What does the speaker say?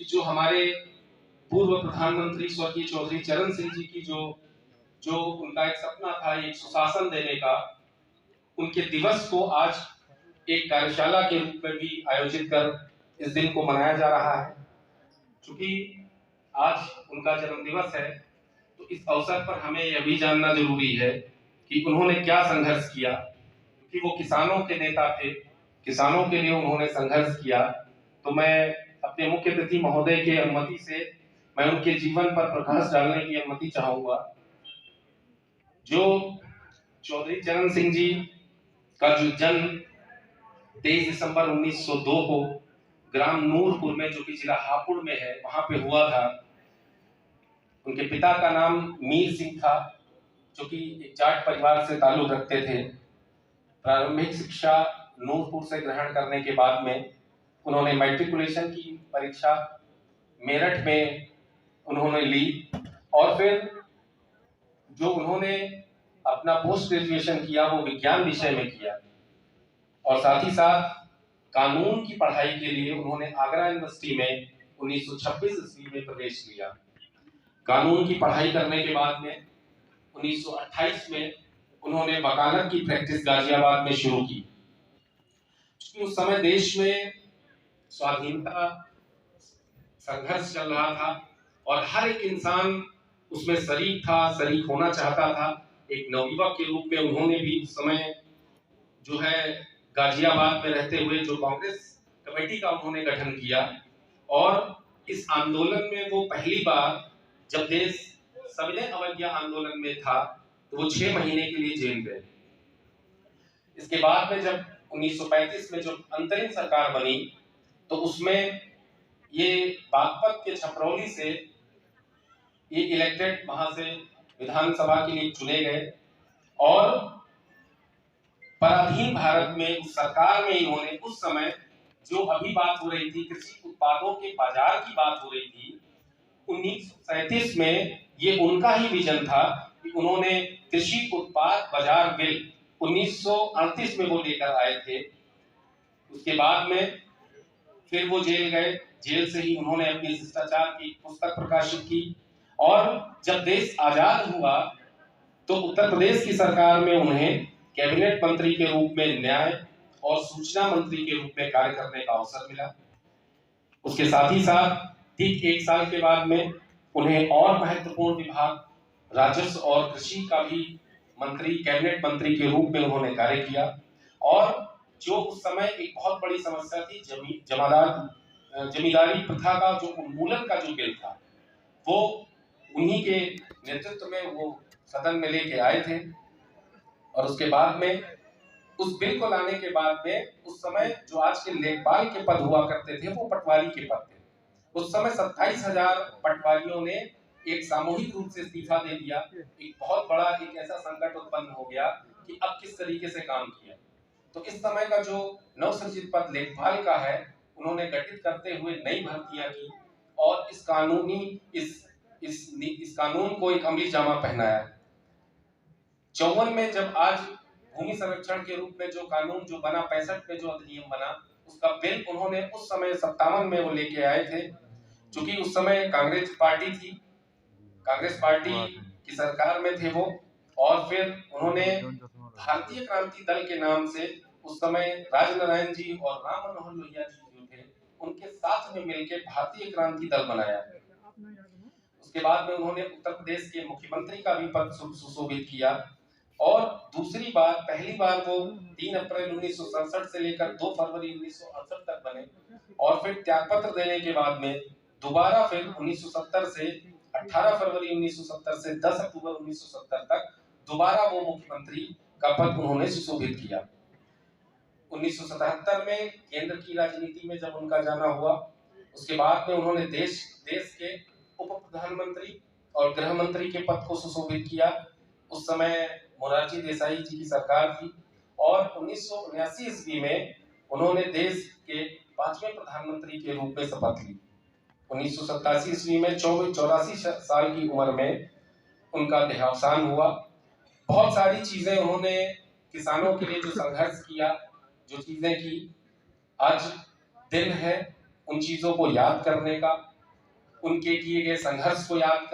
कि जो हमारे पूर्व प्रधानमंत्री स्वर्गीय चौधरी चरण सिंह जी की जो जो उनका एक सपना था एक सुशासन देने का, उनके दिवस को आज एक कार्यशाला के रूप में भी आयोजित कर इस दिन को मनाया जा रहा है। चूंकि आज उनका जन्म दिवस है, तो इस अवसर पर हमें यह भी जानना जरूरी है कि उन्होंने क्या संघर्ष किया, क्योंकि वो किसानों के नेता थे, किसानों के लिए उन्होंने संघर्ष किया। तो मैं अपने मुख्य अतिथि महोदय की अनुमति से मैं उनके जीवन पर प्रकाश डालने की अनुमति चाहूंगा। जो चौधरी चरण सिंह जी का जो जन्म 23 दिसंबर 1902 को ग्राम नूरपुर में, जो कि जिला हापुड़ में है, वहां पे हुआ था। उनके पिता का नाम मीर सिंह था, जो कि एक जाट परिवार से ताल्लुक रखते थे। प्रारंभिक शिक्षा नूरपुर से ग्रहण करने के बाद में उन्होंने मैट्रिकुलेशन की परीक्षा मेरठ में उन्होंने ली, और फिर जो उन्होंने अपना पोस्ट ग्रेजुएशन किया वो विज्ञान विषय में किया, और साथ ही साथ कानून की पढ़ाई के लिए उन्होंने आगरा यूनिवर्सिटी में 1926 ईस्वी में प्रवेश लिया। कानून की पढ़ाई करने के बाद में 1928 में उन्होंने वकालत की प्रैक्टिस गाजियाबाद में शुरू की। क्योंकि उस समय देश में स्वाधीनता संघर्ष चल रहा था और हर एक इंसान उसमें शरीक था, शरीक होना चाहता था। एक नवयुवक के रूप में उन्होंने भी उस समय जो है गाजियाबाद में रहते हुए जो कांग्रेस कमेटी का उन्होंने गठन किया, और इस आंदोलन में वो पहली बार, जब देश सविनय अवज्ञा आंदोलन में था, तो वो 6 महीने के लिए जेल गए। इसके बाद में जब 1935 में जो अंतरिम सरकार बनी, तो उसमें ये बागपत के छपरौली से ये इलेक्टेड वहां से विधानसभा के लिए चुने गए, और पराधीन भारत में उस सरकार में इन्होंने उस समय जो अभी बात हो रही थी, कृषि उत्पादों के बाजार की बात हो रही थी, 1937 में ये उनका ही विजन था कि उन्होंने कृषि उत्पाद बाजार बिल 1938 में वो लेकर आए थे। उसके बाद में फिर वो जेल गए, जेल से ही उन्होंने अपनी शिष्टाचार की पुस्तक प्रकाशित की, और जब देश आजाद हुआ तो उत्तर प्रदेश की सरकार में उन्हें कैबिनेट मंत्री के रूप में न्याय और सूचना मंत्री के रूप में कार्य करने का अवसर मिला। उसके साथ ही साथ ठीक 1 साल के बाद में उन्हें और महत्वपूर्ण विभाग राजस्व और कृषि का भी मंत्री, कैबिनेट मंत्री के रूप में उन्होंने कार्य किया। और जो उस समय एक बहुत बड़ी समस्या थी, जमींदारी प्रथा का जो उन्मूलन का जो बिल था, वो उन्हीं के नेतृत्व में वो सदन में लेके आए थे। और उसके बाद में उस बिल को लाने के बाद में उस समय जो आज के लेखपाल के पद हुआ करते थे, वो पटवारी के पद थे। उस समय 27,000 पटवारियों ने एक सामूहिक रूप से इस्तीफा दे दिया। एक बहुत बड़ा एक ऐसा संकट उत्पन्न हो गया कि अब किस तरीके से काम किया। तो इस समय का जो नवसृजित पद लेखपाल का है, उन्होंने गठित करते हुए नई भर्तियां की, और इस कानून को एक अमली जामा पहनाया। 54 में जब आज भूमि संरक्षण के रूप में जो कानून जो बना, 65 में जो अधिनियम बना, उसका बिल उन्होंने उस समय 57 में वो लेके आए थे। क्योंकि उस समय कांग्रेस पार्टी थी, कांग्रेस पार्टी की सरकार में थे वो, और फिर उन्होंने भारतीय क्रांति दल के नाम से उस समय राजनारायण जी और राम मनोहर लोहिया जी जो थे, उनके साथ में मिलकर भारतीय क्रांति दल बनाया। उसके बाद में उन्होंने उत्तर प्रदेश के मुख्यमंत्री का भी पद सुशोभित किया, और दूसरी बार, पहली बार वो 3 अप्रैल 1967 से लेकर 2 फरवरी 1968 तक बने, और फिर त्यागपत्र देने के बाद में दोबारा फिर 1970 से 18 फरवरी 1970 से 10 अक्टूबर 1970 तक दोबारा वो मुख्यमंत्री का पद उन्होंने सुशोभित किया। 1977 में केंद्र की राजनीति में जब उनका जाना हुआ, उसके बाद में उन्होंने देश के उप प्रधानमंत्री और गृह मंत्री के पद को सुशोभित किया। उस समय मोरारजी देसाई जी की सरकार थी, और 1979 ईस्वी में उन्होंने देश के 5वें प्रधानमंत्री के रूप में शपथ ली। 1987 ईस्वी में 84 साल की उम्र में उनका देहावसान हुआ। बहुत सारी चीजें उन्होंने किसानों के लिए जो संघर्ष किया, जो चीजें की, आज दिन है उन चीजों को याद करने का, उनके किए गए संघर्ष को याद करने